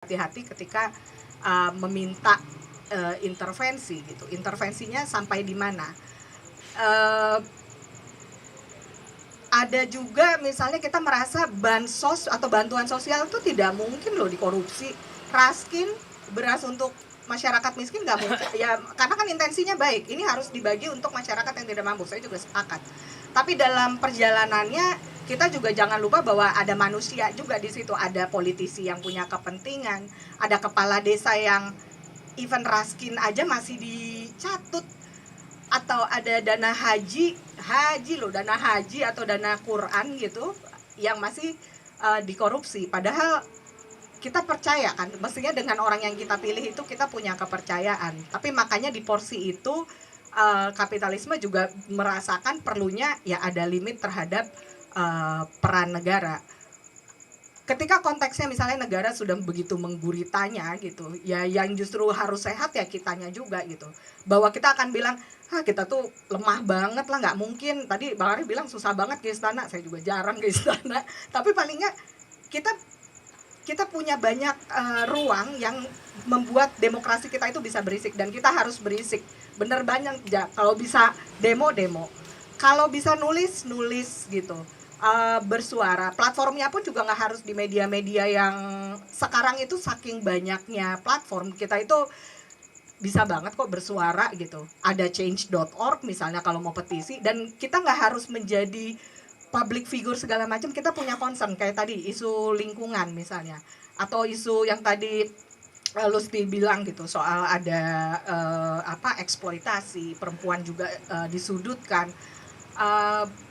hati-hati ketika meminta intervensi gitu. Intervensinya sampai di mana? Ada juga misalnya kita merasa bansos atau bantuan sosial itu tidak mungkin loh dikorupsi. Raskin, beras untuk masyarakat miskin nggak mungkin ya, karena kan intensinya baik, ini harus dibagi untuk masyarakat yang tidak mampu, saya juga sepakat. Tapi dalam perjalanannya kita juga jangan lupa bahwa ada manusia juga di situ, ada politisi yang punya kepentingan, ada kepala desa yang even raskin aja masih dicatut, atau ada dana haji loh, dana haji atau dana Quran gitu yang masih dikorupsi. Padahal kita percaya kan, mestinya dengan orang yang kita pilih itu kita punya kepercayaan. Tapi makanya di porsi itu kapitalisme juga merasakan perlunya ya ada limit terhadap peran negara. Ketika konteksnya misalnya negara sudah begitu mengguritanya gitu, ya yang justru harus sehat ya kitanya juga gitu. Bahwa kita akan bilang, kita tuh lemah banget lah, nggak mungkin. Tadi Bang Arif bilang susah banget ke istana, saya juga jarang ke istana. Tapi paling nggak kita punya banyak ruang yang membuat demokrasi kita itu bisa berisik, dan kita harus berisik. Bener banyak ya, kalau bisa demo, kalau bisa nulis gitu. Bersuara, platformnya pun juga nggak harus di media-media yang sekarang itu saking banyaknya platform, kita itu bisa banget kok bersuara gitu. Ada change.org misalnya kalau mau petisi, dan kita nggak harus menjadi public figure segala macam, kita punya concern kayak tadi isu lingkungan misalnya, atau isu yang tadi Lusti bilang gitu soal ada eksploitasi perempuan juga disudutkan.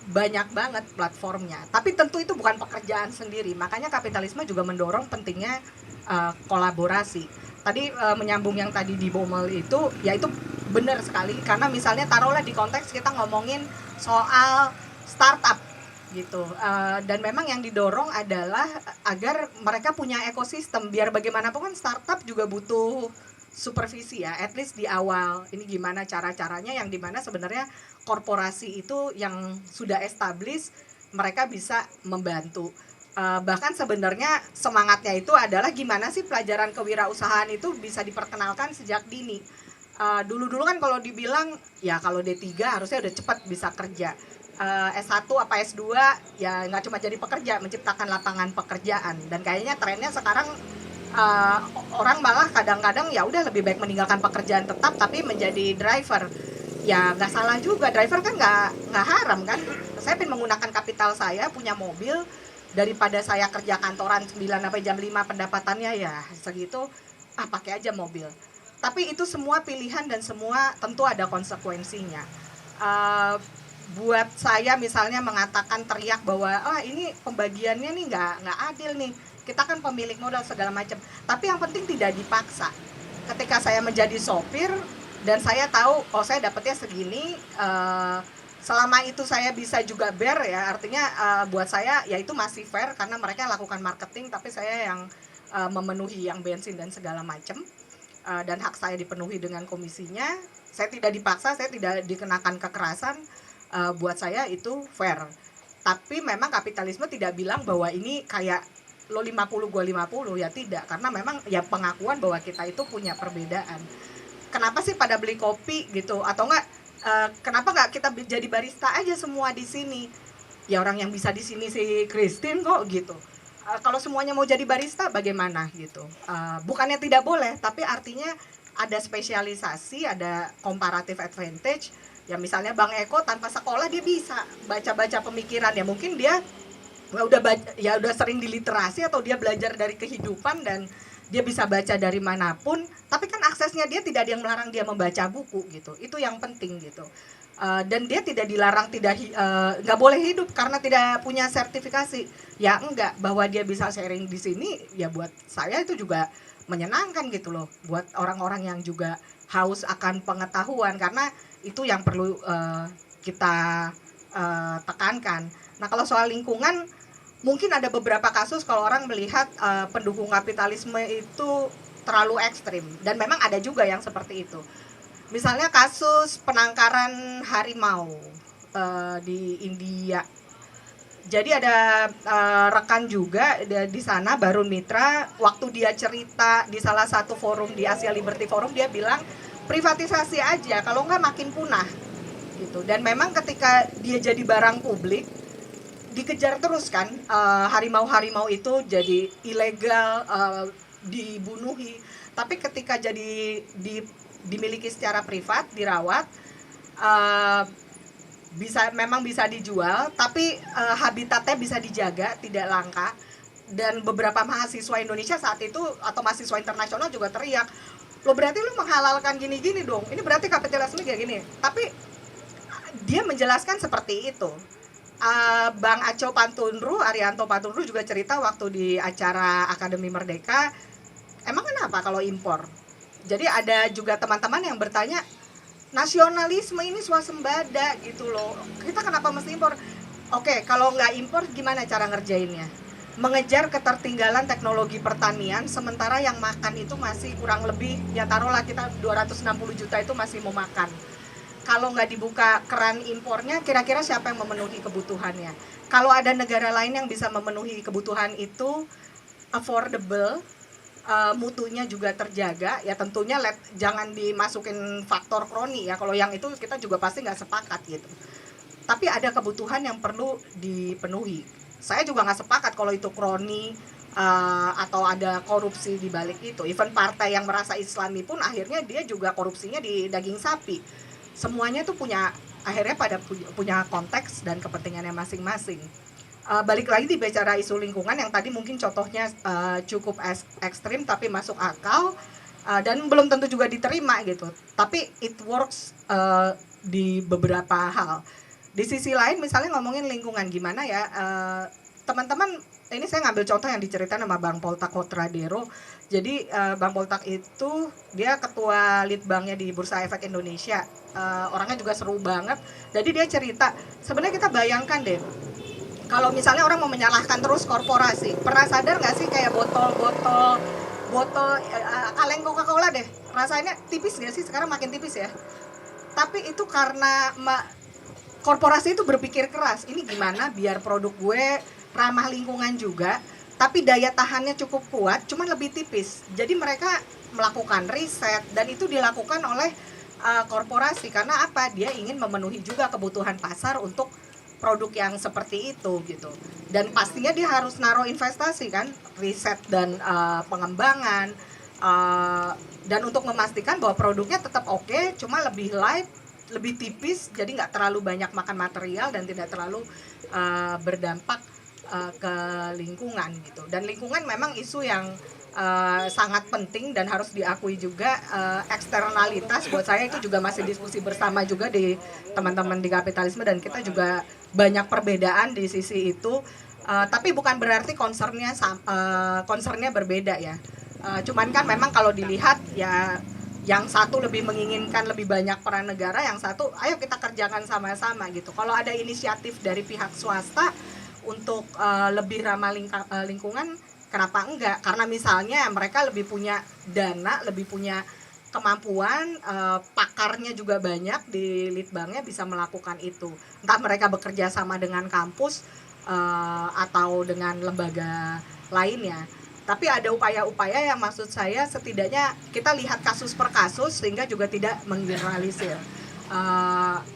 Banyak banget platformnya. Tapi tentu itu bukan pekerjaan sendiri. Makanya kapitalisme juga mendorong pentingnya kolaborasi. Tadi menyambung yang tadi di Bomel itu, ya itu benar sekali. Karena misalnya taruhlah di konteks kita ngomongin soal startup gitu. Dan memang yang didorong adalah agar mereka punya ekosistem. Biar bagaimanapun kan startup juga butuh supervisi ya, at least di awal. Ini gimana cara-caranya, yang dimana sebenarnya korporasi itu yang sudah established mereka bisa membantu. Bahkan sebenarnya semangatnya itu adalah gimana sih pelajaran kewirausahaan itu bisa diperkenalkan sejak dini. Dulu-dulu kan kalau dibilang ya kalau D3 harusnya udah cepat bisa kerja. S1 apa S2 ya nggak cuma jadi pekerja, menciptakan lapangan pekerjaan. Dan kayaknya trennya sekarang orang malah kadang-kadang ya udah lebih baik meninggalkan pekerjaan tetap tapi menjadi driver. Ya nggak salah juga, driver kan nggak haram kan. Saya pengen menggunakan kapital saya, punya mobil, daripada saya kerja kantoran 9 sampai jam 5 pendapatannya ya segitu, pakai aja mobil. Tapi itu semua pilihan dan semua tentu ada konsekuensinya. Buat saya misalnya mengatakan teriak bahwa ini pembagiannya nih nggak adil nih, kita kan pemilik modal segala macam, tapi yang penting tidak dipaksa. Ketika saya menjadi sopir dan saya tahu saya dapatnya segini, selama itu saya bisa juga bear ya, artinya buat saya ya itu masih fair karena mereka lakukan marketing tapi saya yang memenuhi yang bensin dan segala macam, dan hak saya dipenuhi dengan komisinya. Saya tidak dipaksa, saya tidak dikenakan kekerasan. Buat saya itu fair. Tapi memang kapitalisme tidak bilang bahwa ini kayak lo 50 gue 50, ya tidak, karena memang ya pengakuan bahwa kita itu punya perbedaan. Kenapa sih pada beli kopi gitu, atau enggak kenapa enggak kita jadi barista aja semua di sini? Ya orang yang bisa di sini si Christine kok gitu. Kalau semuanya mau jadi barista bagaimana gitu? Bukannya tidak boleh, tapi artinya ada spesialisasi, ada comparative advantage. Ya misalnya Bang Eko tanpa sekolah dia bisa baca-baca pemikiran, ya mungkin dia udah sering di literasi atau dia belajar dari kehidupan dan dia bisa baca dari manapun, tapi kan aksesnya dia tidak ada yang melarang dia membaca buku gitu. Itu yang penting gitu. Dan dia tidak dilarang nggak boleh hidup karena tidak punya sertifikasi. Ya enggak, bahwa dia bisa sharing di sini ya buat saya itu juga menyenangkan gitu loh, buat orang-orang yang juga haus akan pengetahuan, karena itu yang perlu kita tekankan. Nah kalau soal lingkungan, mungkin ada beberapa kasus kalau orang melihat pendukung kapitalisme itu terlalu ekstrim, dan memang ada juga yang seperti itu. Misalnya kasus penangkaran harimau di India Jadi ada rekan juga di sana, Barun Mitra, waktu dia cerita di salah satu forum di Asia Liberty Forum, dia bilang privatisasi aja, kalau nggak makin punah gitu. Dan memang ketika dia jadi barang publik, dikejar terus kan, harimau-harimau itu jadi ilegal, dibunuhi. Tapi ketika dimiliki secara privat, dirawat, memang bisa dijual, tapi habitatnya bisa dijaga, tidak langka. Dan beberapa mahasiswa Indonesia saat itu atau mahasiswa internasional juga teriak, lo berarti lo menghalalkan gini-gini dong, ini berarti kapitalisme kayak gini. Tapi dia menjelaskan seperti itu. Bang Aco Pantunru, Arianto Pantunru juga cerita waktu di acara Akademi Merdeka, emang kenapa kalau impor? Jadi ada juga teman-teman yang bertanya, nasionalisme ini swasembada gitu loh, kita kenapa mesti impor? Oke, kalau nggak impor gimana cara ngerjainnya? Mengejar ketertinggalan teknologi pertanian, sementara yang makan itu masih kurang lebih, ya taruhlah kita 260 juta itu masih mau makan. Kalau nggak dibuka keran impornya, kira-kira siapa yang memenuhi kebutuhannya? Kalau ada negara lain yang bisa memenuhi kebutuhan itu affordable, mutunya juga terjaga, ya tentunya jangan dimasukin faktor kroni ya, kalau yang itu kita juga pasti nggak sepakat gitu. Tapi ada kebutuhan yang perlu dipenuhi. Saya juga nggak sepakat kalau itu kroni, atau ada korupsi di balik itu. Even partai yang merasa Islami pun akhirnya dia juga korupsinya di daging sapi. Semuanya tuh akhirnya pada punya konteks dan kepentingannya masing-masing. Balik lagi bicara isu lingkungan yang tadi mungkin contohnya cukup ekstrim tapi masuk akal, dan belum tentu juga diterima gitu. Tapi it works di beberapa hal. Di sisi lain misalnya ngomongin lingkungan gimana ya, teman-teman, ini saya ngambil contoh yang diceritain sama Bang Poltak Kotradero. Jadi Bang Poltak itu dia ketua litbangnya di Bursa Efek Indonesia, orangnya juga seru banget. Jadi dia cerita, sebenarnya kita bayangkan deh, kalau misalnya orang mau menyalahkan terus korporasi, pernah sadar nggak sih kayak botol kaleng Coca-Cola deh, rasanya tipis nggak sih? Sekarang makin tipis ya. Tapi itu karena korporasi itu berpikir keras, ini gimana biar produk gue ramah lingkungan juga, tapi daya tahannya cukup kuat, cuman lebih tipis. Jadi mereka melakukan riset dan itu dilakukan oleh korporasi karena apa? Dia ingin memenuhi juga kebutuhan pasar untuk produk yang seperti itu gitu. Dan pastinya dia harus naruh investasi kan, riset dan pengembangan, dan untuk memastikan bahwa produknya tetap oke, cuma lebih light, lebih tipis, jadi nggak terlalu banyak makan material dan tidak terlalu berdampak ke lingkungan gitu. Dan lingkungan memang isu yang sangat penting dan harus diakui juga. Eksternalitas buat saya itu juga masih diskusi bersama juga di teman-teman di kapitalisme, dan kita juga banyak perbedaan di sisi itu. Tapi bukan berarti concernnya berbeda ya. Cuman kan memang kalau dilihat ya, yang satu lebih menginginkan lebih banyak peran negara, yang satu ayo kita kerjakan sama-sama gitu. Kalau ada inisiatif dari pihak swasta untuk lebih ramah lingkungan, kenapa enggak? Karena misalnya mereka lebih punya dana, lebih punya kemampuan, pakarnya juga banyak di litbangnya bisa melakukan itu. Entah mereka bekerja sama dengan kampus atau dengan lembaga lainnya. Tapi ada upaya-upaya yang maksud saya setidaknya kita lihat kasus per kasus sehingga juga tidak menggeneralisir.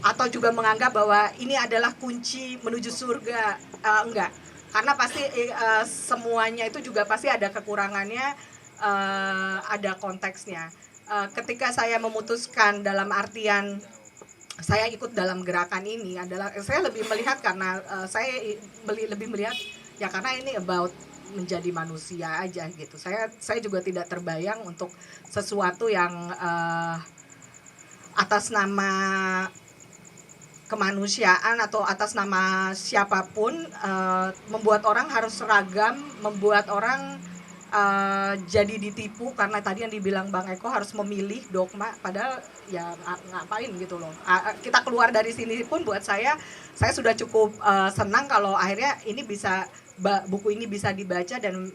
Atau juga menganggap bahwa ini adalah kunci menuju surga, enggak. Karena pasti semuanya itu juga pasti ada kekurangannya, ada konteksnya. Ketika saya memutuskan dalam artian saya ikut dalam gerakan ini adalah saya lebih melihat karena saya lebih melihat ya karena ini about menjadi manusia aja gitu. Saya juga tidak terbayang untuk sesuatu yang atas nama kemanusiaan atau atas nama siapapun membuat orang harus seragam, membuat orang jadi ditipu karena tadi yang dibilang Bang Eko harus memilih dogma, padahal ya ngapain gitu loh. Kita keluar dari sini pun buat saya sudah cukup senang kalau akhirnya ini bisa buku ini bisa dibaca dan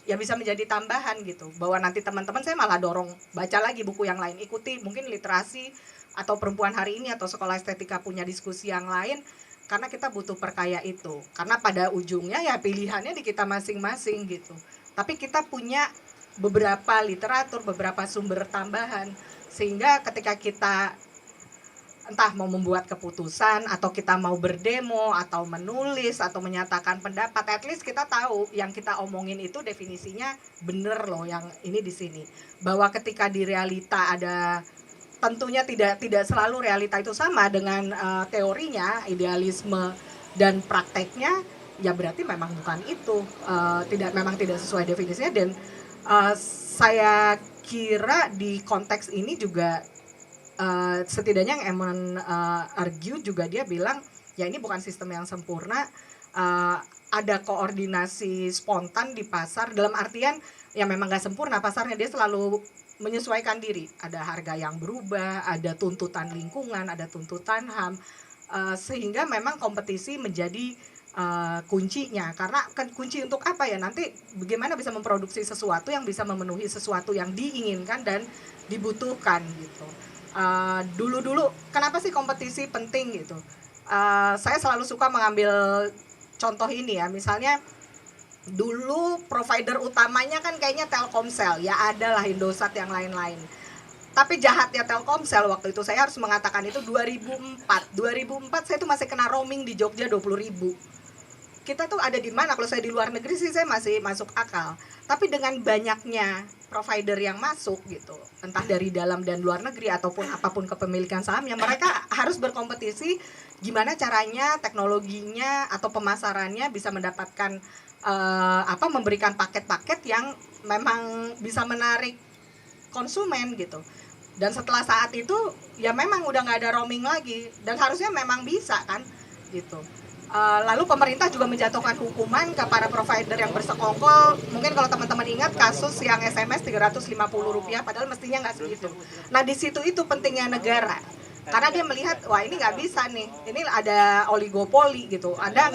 ya bisa menjadi tambahan gitu, bahwa nanti teman-teman saya malah dorong baca lagi buku yang lain, ikuti mungkin literasi atau perempuan hari ini atau sekolah estetika punya diskusi yang lain, karena kita butuh perkaya itu, karena pada ujungnya ya pilihannya di kita masing-masing gitu. Tapi kita punya beberapa literatur, beberapa sumber tambahan, sehingga ketika kita entah mau membuat keputusan atau kita mau berdemo atau menulis atau menyatakan pendapat, at least kita tahu yang kita omongin itu definisinya bener loh, yang ini di sini. Bahwa ketika di realita ada, tentunya tidak selalu realita itu sama dengan teorinya, idealisme dan prakteknya, ya berarti memang bukan itu, memang tidak sesuai definisinya. Dan saya kira di konteks ini juga setidaknya yang Eamon argue juga, dia bilang ya ini bukan sistem yang sempurna, ada koordinasi spontan di pasar, dalam artian ya memang nggak sempurna pasarnya, dia selalu menyesuaikan diri, ada harga yang berubah, ada tuntutan lingkungan, ada tuntutan HAM, sehingga memang kompetisi menjadi kuncinya. Karena kunci untuk apa ya, nanti bagaimana bisa memproduksi sesuatu yang bisa memenuhi sesuatu yang diinginkan dan dibutuhkan gitu. Dulu kenapa sih kompetisi penting gitu? Saya selalu suka mengambil contoh ini ya, misalnya dulu provider utamanya kan kayaknya Telkomsel, ya ada lah Indosat yang lain-lain. Tapi jahatnya Telkomsel waktu itu, saya harus mengatakan itu 2004 saya tuh masih kena roaming di Jogja 20.000. Kita tuh ada di mana? Kalau saya di luar negeri sih saya masih masuk akal. Tapi dengan banyaknya provider yang masuk gitu, entah dari dalam dan luar negeri ataupun apapun kepemilikan sahamnya, mereka harus berkompetisi gimana caranya teknologinya atau pemasarannya bisa mendapatkan memberikan paket-paket yang memang bisa menarik konsumen gitu. Dan setelah saat itu ya memang udah nggak ada roaming lagi, dan harusnya memang bisa kan gitu. Lalu pemerintah juga menjatuhkan hukuman ke para provider yang bersekongkol. Mungkin kalau teman-teman ingat kasus yang SMS Rp350, padahal mestinya nggak segitu. Nah di situ itu pentingnya negara, karena dia melihat wah ini nggak bisa nih, ini ada oligopoli gitu, ada